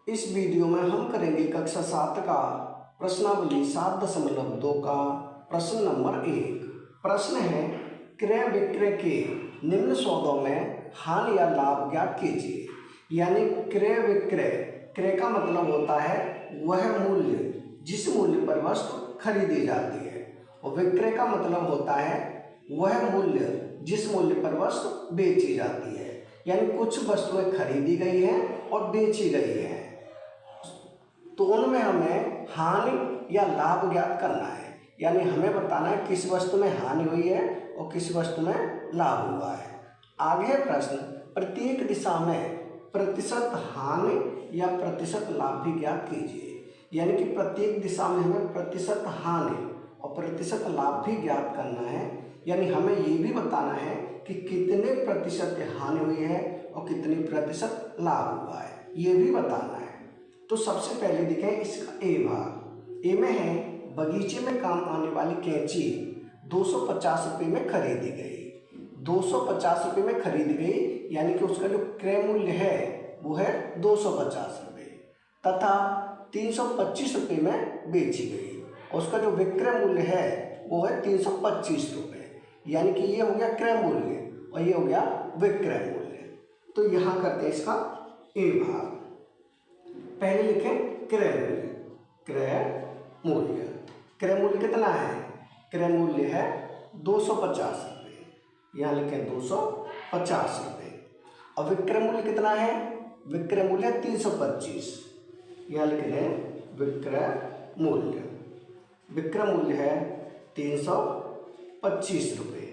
इस वीडियो में हम करेंगे कक्षा 7 का प्रश्नावली 7.2 का प्रश्न नंबर 1। प्रश्न है, क्रय विक्रय के निम्न सौदों में हानि या लाभ ज्ञात कीजिए। यानी क्रय विक्रय, क्रय का मतलब होता है वह मूल्य जिस मूल्य पर वस्तु खरीदी जाती है, और विक्रय का मतलब होता है वह मूल्य जिस मूल्य पर वस्तु बेची जाती है। यानी कुछ वस्तुएं खरीदी गई हैं और बेची गई हैं, तो उनमें हमें हानि या लाभ ज्ञात करना है। यानी हमें बताना है किस वस्तु में हानि हुई है और किस वस्तु में लाभ हुआ है। आगे है प्रश्न, प्रत्येक दिशा में प्रतिशत हानि या प्रतिशत लाभ भी ज्ञात कीजिए। यानी कि प्रत्येक दिशा में हमें प्रतिशत हानि और प्रतिशत लाभ भी ज्ञात करना है। यानी हमें ये भी बताना है कि कितने प्रतिशत हानि हुई है और कितनी प्रतिशत लाभ हुआ है, ये भी बताना है। तो सबसे पहले देखें इसका ए भाग। ए में है, बगीचे में काम आने वाली कैंची 250 रुपये में खरीदी गई। 250 रुपये में खरीदी गई, यानी कि उसका जो क्रय मूल्य है वो है 250 रुपये, तथा 325 रुपये में बेची गई, और उसका जो विक्रय मूल्य है वो है 325 रुपये। यानी कि ये हो गया क्रय मूल्य और ये हो गया विक्रय मूल्य। तो यहाँ करते हैं इसका ए भाग। पहले लिखें क्रय मूल्य। क्रय मूल्य, क्रय मूल्य कितना है? क्रय मूल्य है 250 रुपये। यहाँ लिखें 250 रुपये। और विक्रय मूल्य कितना है? विक्रय मूल्य 325। यहाँ लिख दें विक्रय मूल्य। विक्रय मूल्य है 325 रुपये।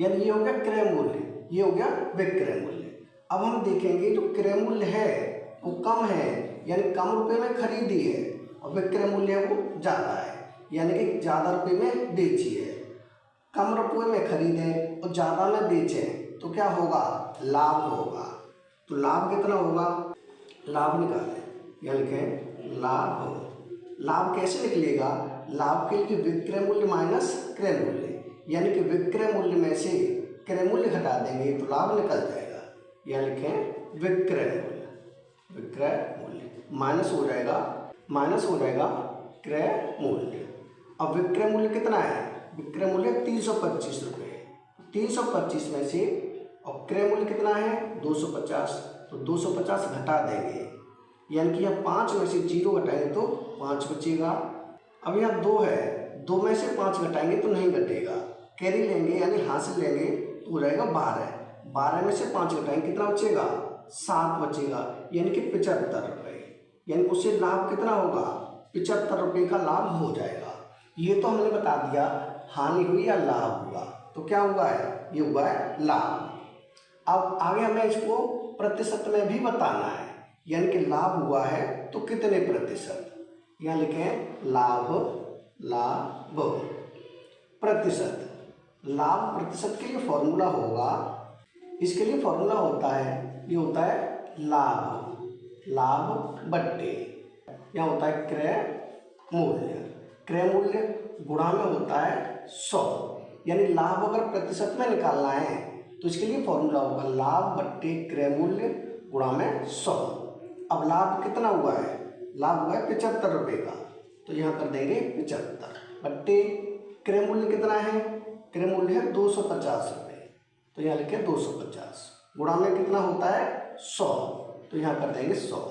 यानी ये हो गया क्रय मूल्य, ये हो गया विक्रय मूल्य। अब हम देखेंगे जो क्रय मूल्य है वो कम है, यानी कम रुपए में खरीदी है, और विक्रय मूल्य है वो ज़्यादा है, यानी कि ज़्यादा रुपए में बेची है। कम रुपए में खरीदें और ज़्यादा में बेचें तो क्या होगा? लाभ होगा। तो लाभ कितना होगा? लाभ निकालें। यहाँ लिखें लाभ। लाभ कैसे निकलेगा? लाभ के लिए विक्रय मूल्य माइनस क्रय मूल्य, यानी कि विक्रय मूल्य में से क्रय मूल्य घटा देंगे तो लाभ निकल जाएगा। यहाँ लिखें विक्रय मूल्य। विक्रय मूल्य माइनस हो जाएगा क्रय मूल्य। अब विक्रय मूल्य कितना है? विक्रय मूल्य 325 रुपये। 325 में से और क्रय मूल्य कितना है? 250, तो 250 घटा देंगे, यानी कि यहाँ 5 में से 0 घटाएंगे तो 5 बचेगा। अब यहाँ 2 है, 2 में से 5 घटाएंगे तो नहीं घटेगा, कैरी लेंगे यानी हासिल लेंगे तो हो जाएगा 12। 12 में से 5 घटाएंगे कितना बचेगा? 7 बचेगा, यानी कि 75 रुपये। यानी उससे लाभ कितना होगा? 75 रुपये का लाभ हो जाएगा। ये तो हमने बता दिया हानि हुई या लाभ हुआ, तो क्या हुआ है? ये हुआ है लाभ। अब आगे हमें इसको प्रतिशत में भी बताना है, यानी कि लाभ हुआ है तो कितने प्रतिशत। यहाँ लिखें लाभ प्रतिशत। लाभ प्रतिशत के लिए फॉर्मूला होगा, इसके लिए फॉर्मूला होता है, ये होता है लाभ बट्टे, यहाँ होता है क्रय मूल्य। क्रय मूल्य गुणा में होता है 100। यानी लाभ अगर प्रतिशत में निकालना है तो इसके लिए फॉर्मूला होगा लाभ बट्टे क्रय मूल्य गुणा में 100। अब लाभ कितना हुआ है? लाभ हुआ है 75 रुपये का, तो यहाँ कर देंगे 75 बट्टे क्रय मूल्य कितना है? क्रय मूल्य है 250 रुपये, तो यहाँ लिखे 250 गुणा में कितना होता है? 100, तो यहाँ कर देंगे 100।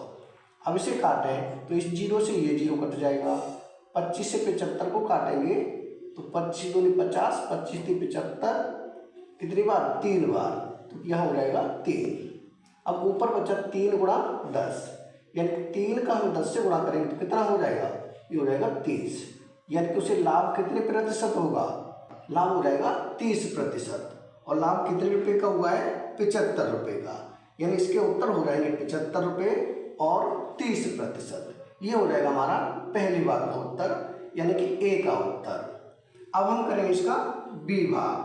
अब इसे काटें तो इस 0 से ये 0 कट जाएगा। 25 से 75 को काटेंगे तो 25 दूनी 50, 25 3 75, कितनी बार? 3 बार, तो यहाँ हो जाएगा 3। अब ऊपर बचा 3 गुणा 10, यानी 3 का हम 10 से गुणा करेंगे तो कितना हो जाएगा? ये हो जाएगा 30। यानी कि उसे लाभ कितने प्रतिशत होगा? लाभ हो जाएगा 30%। और लाभ कितने रुपए का हुआ है? 75 रुपये का। यानी इसके उत्तर हो जाएंगे 75 रुपये और 30%। ये हो जाएगा हमारा पहली बार का उत्तर, यानी कि ए का उत्तर। अब हम करेंगे इसका बी भाग।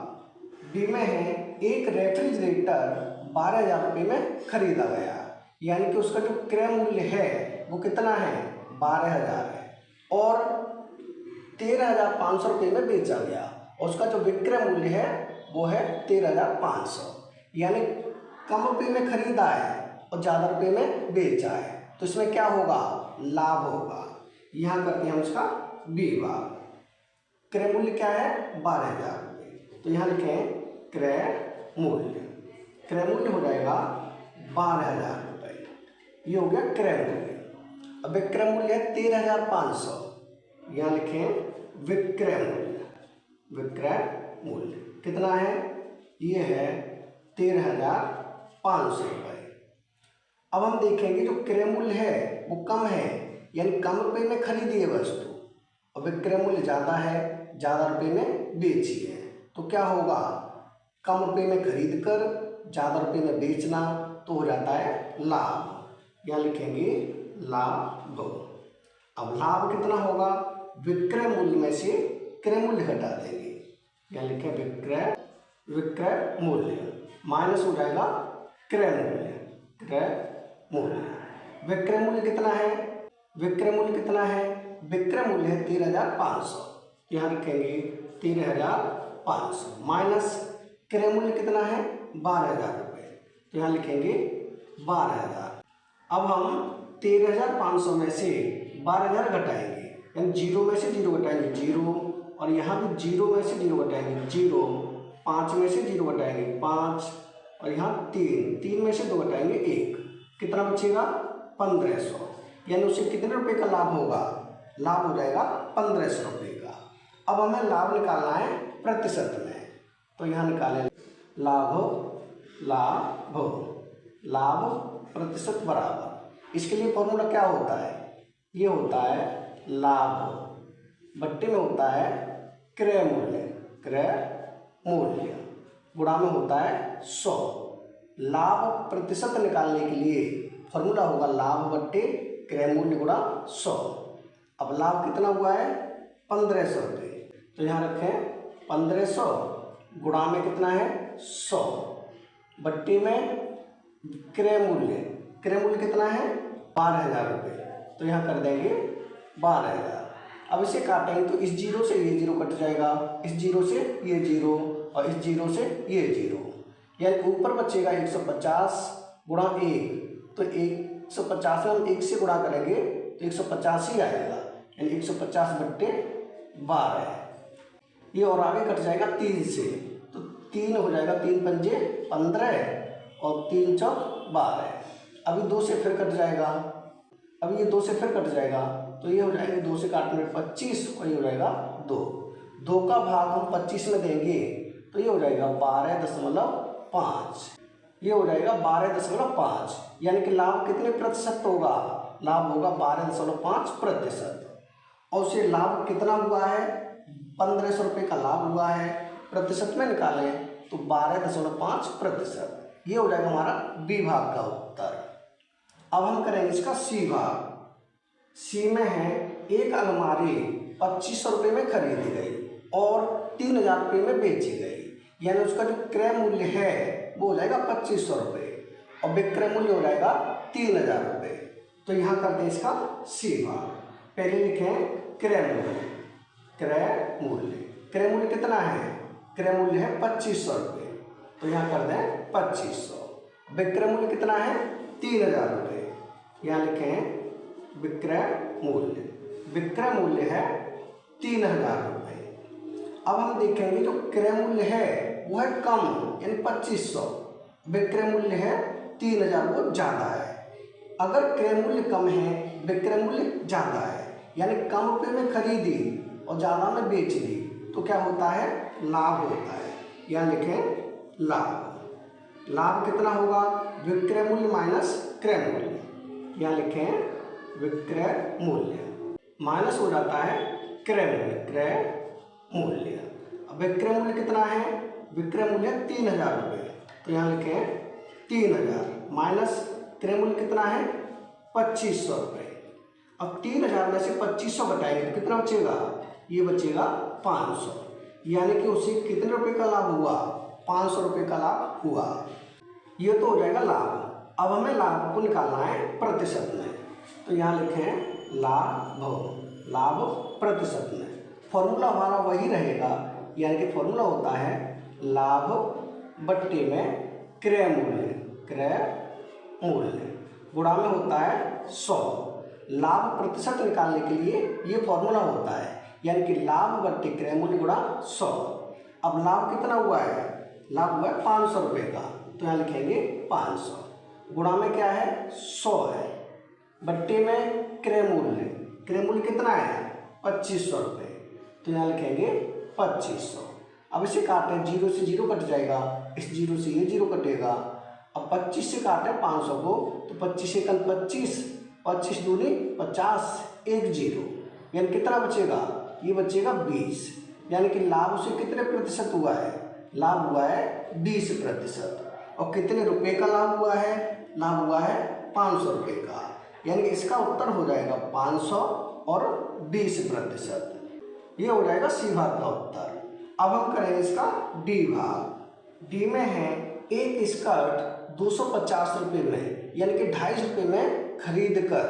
बी में है, एक रेफ्रिजरेटर 12,000 रुपये में खरीदा गया, यानी कि उसका जो क्रय मूल्य है वो कितना है? 12,000 है, और 13,500 रुपये में बेचा गया, और उसका जो विक्रय मूल्य है वो है 13,500। यानी कम रुपये में खरीदा है और ज़्यादा रुपये में बेचा है, तो इसमें क्या होगा, लाभ होगा। यहाँ करते हैं हम इसका बी भाग। क्रय मूल्य क्या है, 12,000 रुपये, तो यहाँ लिखें क्रय मूल्य। क्रय मूल्य हो जाएगा 12,000 रुपये, ये हो गया क्रय मूल्य। अब विक्रय मूल्य है 13,500, यहाँ लिखें विक्रय मूल्य। विक्रय मूल्य कितना है, ये है 13,500 रुपये। अब हम देखेंगे जो क्रय मूल्य है वो कम है, यानी कम रुपए में खरीदी है वस्तु, और विक्रय मूल्य ज़्यादा है, ज़्यादा रुपए में बेची है। तो क्या होगा, कम रुपए में खरीद कर ज़्यादा रुपए में बेचना तो हो जाता है लाभ। यहाँ लिखेंगे लाभ। अब लाभ कितना होगा, विक्रय मूल्य में से क्रय मूल्य घटा देंगे, यहाँ लिखें विक्रय मूल्य माइनस हो जाएगा क्रय मूल्य। क्रय मूल्य, विक्रय मूल्य कितना है, विक्रय मूल्य कितना है, विक्रय मूल्य है 13,500, यहाँ लिखेंगे 13,500 माइनस क्रय मूल्य कितना है 12,000 रुपये, तो यहाँ लिखेंगे 12,000। अब हम 13,500 में से 12,000 घटाएंगे, यानी 0 में से 0 घटाएंगे 0, और यहाँ भी 0 में से 0 घटाएंगे 0, 5 में से 0 घटाएंगे 5, और यहाँ 3 में से 2 घटाएंगे 1, कितना बचेगा 1,500, यानी उसे कितने रुपए का लाभ होगा, लाभ हो जाएगा 1,500 रुपये का। अब हमें लाभ निकालना है प्रतिशत में, तो यहाँ निकालें लाभ प्रतिशत बराबर, इसके लिए फॉर्मूला क्या होता है, ये होता है लाभ बट्टे में होता है क्रय मूल्य गुणा में होता है 100। लाभ प्रतिशत निकालने के लिए फॉर्मूला होगा लाभ बट्टे क्रय मूल्य गुणा 100। अब लाभ कितना हुआ है 1,500 रुपये, तो यहाँ रखें 1,500 गुणा में कितना है 100 बट्टे में क्रय मूल्य कितना है 12,000 रुपये, तो यहाँ कर देंगे 12,000। अब इसे काटेंगे तो इस 0 से ये 0 कट जाएगा, इस 0 से ये 0, और इस 0 से ये 0, यानी ऊपर बचेगा 150 गुणा 1, तो 150 में हम 1 से गुणा करेंगे तो 150 ही आएगा, यानी 150 बट्टे 12। ये और आगे कट जाएगा 3 से, तो 3 हो जाएगा, 3 पंजे 15 और 3 चौक 12। अभी 2 से फिर कट जाएगा, अभी ये 2 से फिर कट जाएगा, तो ये हो जाएगा 2 से काटने में 25, और ये हो जाएगा 2 का भाग हम 25 में देंगे तो ये हो जाएगा 12.5, ये हो जाएगा 12.5, यानी कि लाभ कितने प्रतिशत होगा, लाभ होगा 12.5%। और उसे लाभ कितना हुआ है 1,500 रुपये का लाभ हुआ है, प्रतिशत में निकालें तो 12.5%, ये हो जाएगा हमारा बी भाग का उत्तर। अब हम करेंगे इसका सी भाग। सी में है एक अलमारी 2,500 रुपये में खरीदी गई और 3,000 रुपये में बेची गई, यानी उसका जो क्रय मूल्य है वो हो जाएगा 2,500 रुपये और विक्रय मूल्य हो जाएगा 3,000 रुपये। तो यहाँ कर दें इसका सी भाग। पहले लिखें क्रय मूल्य कितना है, क्रय मूल्य है 2,500 रुपये, तो यहाँ कर दें 2,500। विक्रय मूल्य कितना है 3,000 रुपये, यहाँ लिखें विक्रय मूल्य है 3,000 रुपये। अब हम देखेंगे जो क्रय मूल्य है वो है कम, यानी 2,500, विक्रय मूल्य है 3,000, वो ज़्यादा है। अगर क्रय मूल्य कम है विक्रय मूल्य ज़्यादा है, यानी कम रुपये में खरीदी और ज़्यादा में बेच दी, तो क्या होता है लाभ होता है। यहाँ लिखें लाभ कितना होगा, विक्रय मूल्य माइनस क्रय मूल्य, यहाँ लिखें विक्रय मूल्य माइनस हो जाता है क्रय मूल्य। अब विक्रय मूल्य कितना है, विक्रय मूल्य 3,000 रुपये, तो यहाँ लिखें 3,000 माइनस क्रय मूल्य कितना है 2,500 रुपये। अब 3,000 में से 2,500 घटाएंगे तो कितना बचेगा, ये बचेगा 500, यानी कि उसे कितने रुपए का लाभ हुआ, 500 रुपये का लाभ हुआ। ये तो हो जाएगा लाभ। अब हमें लाभ को निकालना है प्रतिशत में, तो यहाँ लिखें लाभ प्रतिशत में। फॉर्मूला हमारा वही रहेगा, यानी कि फॉर्मूला होता है लाभ बट्टे में क्रय मूल्य। गुणा में होता है 100। लाभ प्रतिशत निकालने के लिए ये फॉर्मूला होता है, यानी कि लाभ बट्टे क्रय मूल्य गुणा 100। अब लाभ कितना हुआ है, लाभ हुआ है 500 रुपये का, तो यहाँ लिखेंगे 500। गुणा में क्या है 100 है, बट्टे में क्रय मूल्य कितना है 2500 रुपये, तो यहाँ लिखेंगे 2500। अब इसे काटे, 0 से 0 कट जाएगा, इस 0 से ये 0 कटेगा। अब 25 से काटे 500 को, तो 25 एकम 25, 25 दूनी 50, 1 0, यानी कितना बचेगा, ये बचेगा 20। यानी कि लाभ से कितने प्रतिशत हुआ है, लाभ हुआ है 20%। और कितने रुपए का लाभ हुआ है, लाभ हुआ है 500 रुपये का। यानी कि इसका उत्तर हो जाएगा 500 और 20%। ये हो जाएगा सी भाग का उत्तर। अब हम करेंगे इसका डी भाग। डी में है एक स्कर्ट 250 रुपये में, यानी कि 250 रुपये में खरीद कर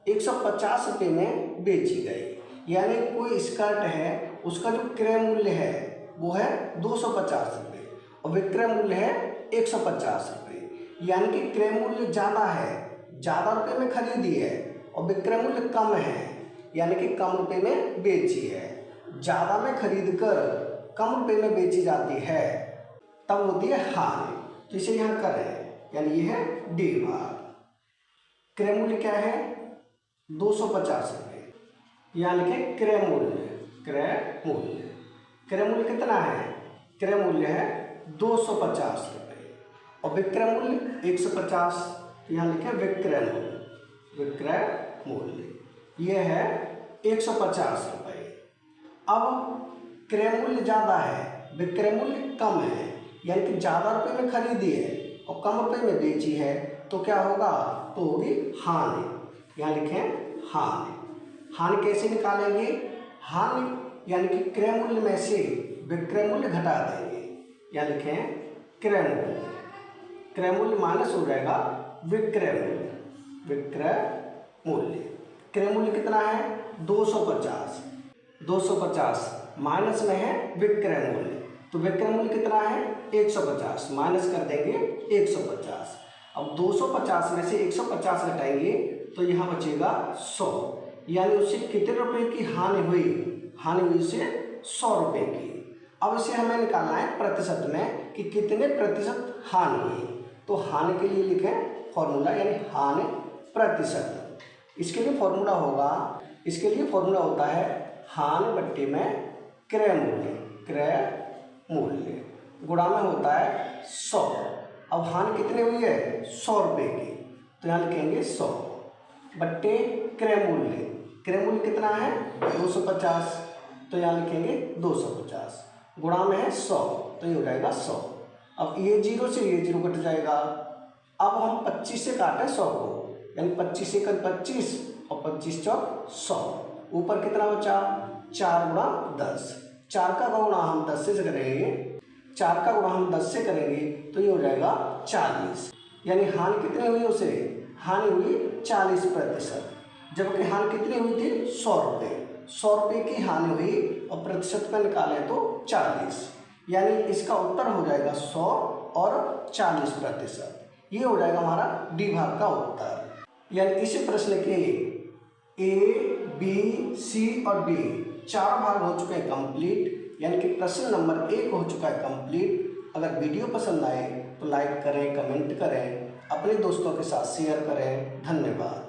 150 रुपये में बेची गई। यानी कोई स्कर्ट है, उसका जो क्रय मूल्य है वो है 250 रुपये और विक्रय मूल्य है 150 रुपये। यानी कि क्रय मूल्य ज़्यादा है, ज़्यादा रुपये में खरीदी है, और विक्रय मूल्य कम है, यानी कि कम रुपये में बेची है। ज़्यादा में खरीद कर कम रुपये में बेची जाती है, तब होती है हानि। तो इसे यहाँ करें, यानी ये है डी भाग। क्रय मूल्य क्या है 250 रुपये, यहाँ लिखें क्रय मूल्य कितना है, क्रय मूल्य है 250 रुपये और विक्रय मूल्य 150, यहाँ लिखें विक्रय मूल्य ये है 150 रुपये। अब क्रय मूल्य ज़्यादा है, विक्रय मूल्य कम है, यानी कि ज़्यादा रुपये में खरीदी है और कम रुपये में बेची है, तो क्या होगा, तो होगी हानि। यहाँ लिखें हानि कैसे निकालेंगे, हानि यानी कि क्रय मूल्य में से विक्रय मूल्य घटा देंगे। यहाँ लिखें क्रय मूल्य माइनस हो जाएगा विक्रय मूल्य। क्रय मूल्य कितना है 250 माइनस में है विक्रय मूल्य, तो विक्रय मूल्य कितना है 150, माइनस कर देंगे 150। अब 250 में से 150 घटाएंगे तो यहाँ बचेगा 100, यानी उससे कितने रुपए की हानि हुई उससे 100 रुपये की। अब इसे हमें निकालना है प्रतिशत में कि कितने प्रतिशत हानि हुई। तो हानि के लिए लिखें फॉर्मूला, यानी हानि प्रतिशत। इसके लिए फॉर्मूला होता है हानि बट्टे में क्रय मूल्य गुणा में होता है 100। अब हानि कितनी हुई है 100 रुपये की, तो यहाँ लिखेंगे 100 बट्टे क्रय मूल्य कितना है 250, तो यहाँ लिखेंगे 250 गुणा में है 100, तो ये हो जाएगा 100। अब ये 0 से ये 0 कट जाएगा। अब हम 25 से काटें 100 को, यानी 25 से 25 और 25 चौक 100। ऊपर कितना बचा 4 गुणा 10, 4 का गुणा हम 10 से करेंगे, तो ये हो जाएगा 40। यानी हानि कितनी हुई उसे, हानि हुई 40%, जबकि हानि कितनी हुई थी 100 रुपये की हानि हुई और प्रतिशत में निकालें तो 40, यानी इसका उत्तर हो जाएगा 100 और 40%। ये हो जाएगा हमारा डी भाग का उत्तर। यानी इस प्रश्न के ए, बी, सी और डी 4 भाग हो चुके हैं कंप्लीट, यानी कि प्रश्न नंबर 1 हो चुका है कंप्लीट। अगर वीडियो पसंद आए तो लाइक करें, कमेंट करें, अपने दोस्तों के साथ शेयर करें। धन्यवाद।